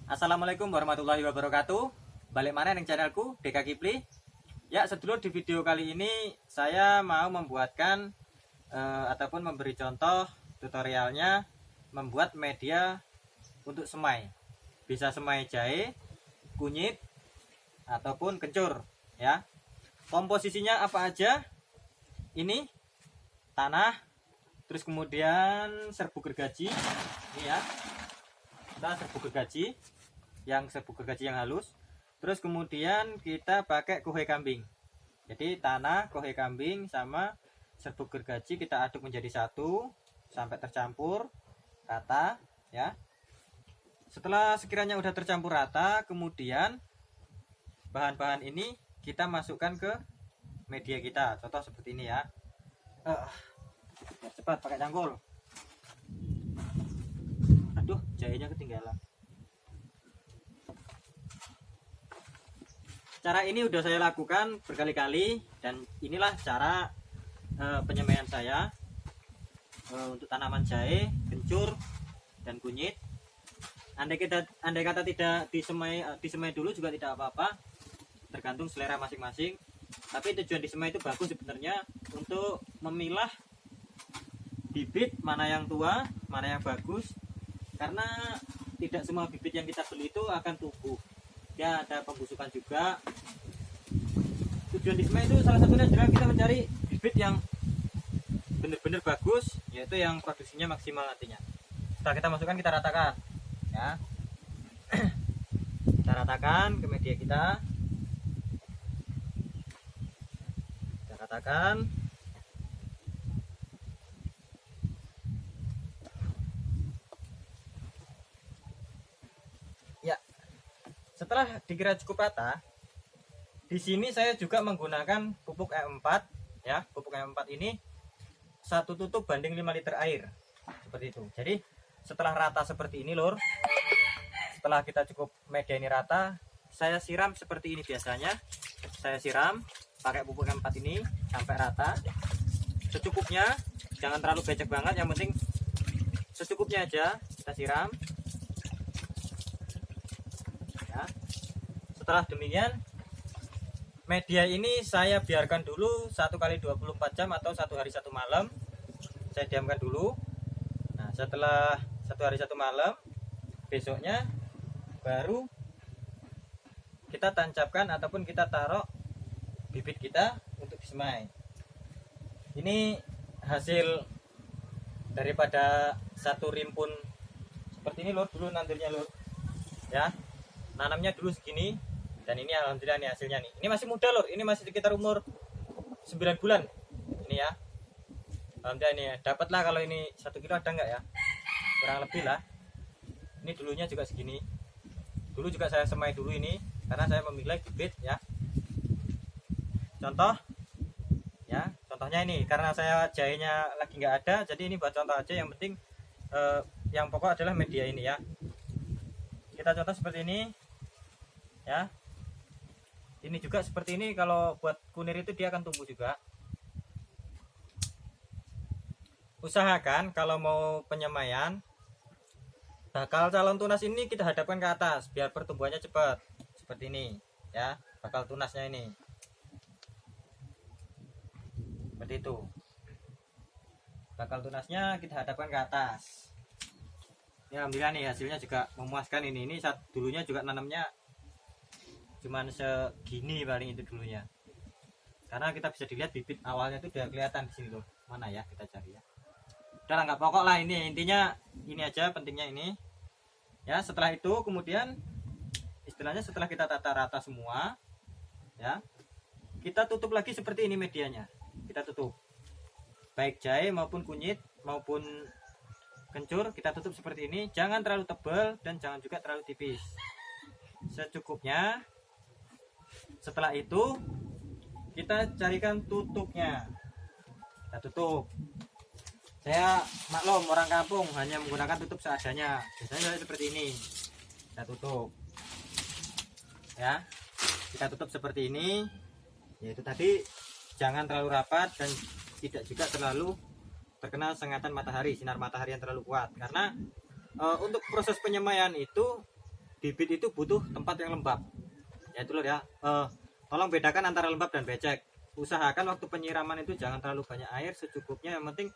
Assalamualaikum warahmatullahi wabarakatuh. Balik mana ning channelku Deka Kipli. Ya, sedulur, di video kali ini saya mau membuatkan ataupun memberi contoh tutorialnya membuat media untuk semai. Bisa semai jahe, kunyit ataupun kencur ya. Komposisinya apa aja? Ini tanah, terus kemudian serbuk gergaji. Ini ya. Kita serbuk gergaji yang halus, terus kemudian kita pakai kuhe kambing. Jadi tanah, kuhe kambing sama serbuk gergaji kita aduk menjadi satu sampai tercampur rata ya. Setelah sekiranya udah tercampur rata, kemudian bahan-bahan ini kita masukkan ke media kita. Contoh seperti ini ya. Biar cepat pakai cangkul. Aduh, jahenya ketinggalan. Cara ini udah saya lakukan berkali-kali dan inilah cara penyemaian saya untuk tanaman jahe, kencur, dan kunyit. Andai kata tidak disemai dulu juga tidak apa-apa, tergantung selera masing-masing. Tapi tujuan disemai itu bagus sebenarnya untuk memilah bibit mana yang tua, mana yang bagus. Karena tidak semua bibit yang kita beli itu akan tumbuh. Ya, ada pembusukan juga. Tujuan disemai itu salah satunya adalah kita mencari bibit yang benar-benar bagus, yaitu yang produksinya maksimal nantinya. Setelah kita masukkan, kita ratakan ya. Kita ratakan ke media kita. Kita ratakan. Setelah dikira cukup rata, di sini saya juga menggunakan pupuk E4 ya. Pupuk E4 ini 1 tutup banding 5 liter air. Seperti itu. Jadi setelah rata seperti ini, Lur. Setelah kita cukup media ini rata, saya siram seperti ini biasanya. Saya siram pakai pupuk E4 ini sampai rata. Secukupnya, jangan terlalu becek banget, yang penting secukupnya aja kita siram. Setelah demikian, media ini saya biarkan dulu 1 kali 24 jam atau 1 hari 1 malam. Saya diamkan dulu. Nah, setelah 1 hari 1 malam, besoknya baru kita tancapkan ataupun kita taruh bibit kita untuk disemai. Ini hasil daripada satu rimpun seperti ini, Lur. Dulu nantinya, Lur, ya. Nanamnya dulu segini. Dan ini alhamdulillah nih hasilnya nih. Ini masih muda, Lur. Ini masih sekitar umur 9 bulan. Ini ya. Alhamdulillah nih. Dapatlah kalau ini 1 kilo ada enggak ya? Kurang lebih lah. Ini dulunya juga segini. Dulu juga saya semai dulu ini karena saya memilih bibit ya. Contoh ya, contohnya ini karena saya jahenya lagi nggak ada, jadi ini buat contoh aja. Yang penting yang pokok adalah media ini ya. Kita contoh seperti ini ya. Ini juga seperti ini, kalau buat kunir itu dia akan tumbuh juga. Usahakan kalau mau penyemaian, bakal calon tunas ini kita hadapkan ke atas biar pertumbuhannya cepat. Seperti ini ya, bakal tunasnya ini. Seperti itu. Bakal tunasnya kita hadapkan ke atas. Ya, alhamdulillah nih hasilnya juga memuaskan ini. Ini saat dulunya juga nanamnya cuman segini paling itu dulunya. Karena kita bisa dilihat bibit awalnya itu udah kelihatan di sini, loh. Mana ya, kita cari ya. Udah nggak pokok lah, ini intinya ini aja pentingnya ini. Ya, setelah itu kemudian istilahnya setelah kita tata rata semua ya, kita tutup lagi seperti ini medianya. Kita tutup. Baik jahe maupun kunyit maupun kencur kita tutup seperti ini. Jangan terlalu tebal dan jangan juga terlalu tipis. Secukupnya. Setelah itu kita carikan tutupnya. Kita tutup. Saya maklum orang kampung hanya menggunakan tutup seadanya. Biasanya seperti ini. Kita tutup. Ya. Kita tutup seperti ini. Yaitu tadi jangan terlalu rapat dan tidak juga terlalu terkena sengatan matahari, sinar matahari yang terlalu kuat. Karena untuk proses penyemaian itu bibit itu butuh tempat yang lembab ya itu loh ya. Tolong bedakan antara lembab dan becek. Usahakan waktu penyiraman itu jangan terlalu banyak air, secukupnya. Yang penting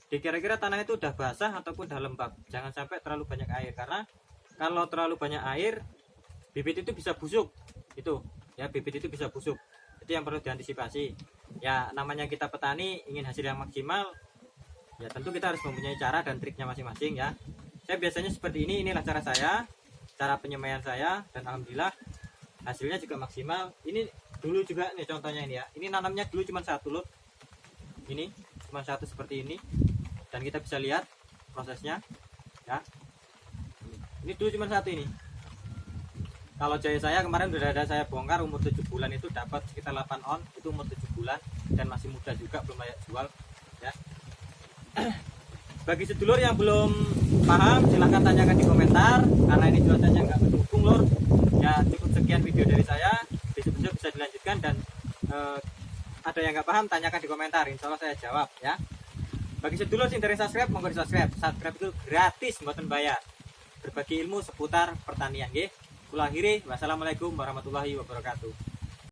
dikira-kira tanah itu udah basah ataupun udah lembab, jangan sampai terlalu banyak air, karena kalau terlalu banyak air bibit itu bisa busuk itu ya, bibit itu bisa busuk. Itu yang perlu diantisipasi ya. Namanya kita petani ingin hasil yang maksimal ya, tentu kita harus mempunyai cara dan triknya masing-masing ya. Saya biasanya seperti ini, inilah cara saya, cara penyemaian saya, dan alhamdulillah hasilnya juga maksimal. Ini dulu juga nih contohnya ini ya, ini nanamnya dulu cuma satu lot, ini cuma satu seperti ini, dan kita bisa lihat prosesnya ya. Ini dulu cuma satu ini. Kalau jahe saya kemarin sudah ada saya bongkar umur 7 bulan itu dapat sekitar 8 on, itu umur 7 bulan dan masih muda juga, belum layak jual ya. Bagi sedulur yang belum paham silahkan tanyakan di komentar, karena ini cuacanya nggak mendukung lur ya. Cukup sekian video dari saya, besok-besok bisa dilanjutkan, dan ada yang nggak paham tanyakan di komentar, insya Allah saya jawab ya. Bagi sedulur yang dari subscribe, monggo di subscribe itu gratis, mboten bayar, berbagi ilmu seputar pertanian nggih. Kula akhiri, wassalamualaikum warahmatullahi wabarakatuh.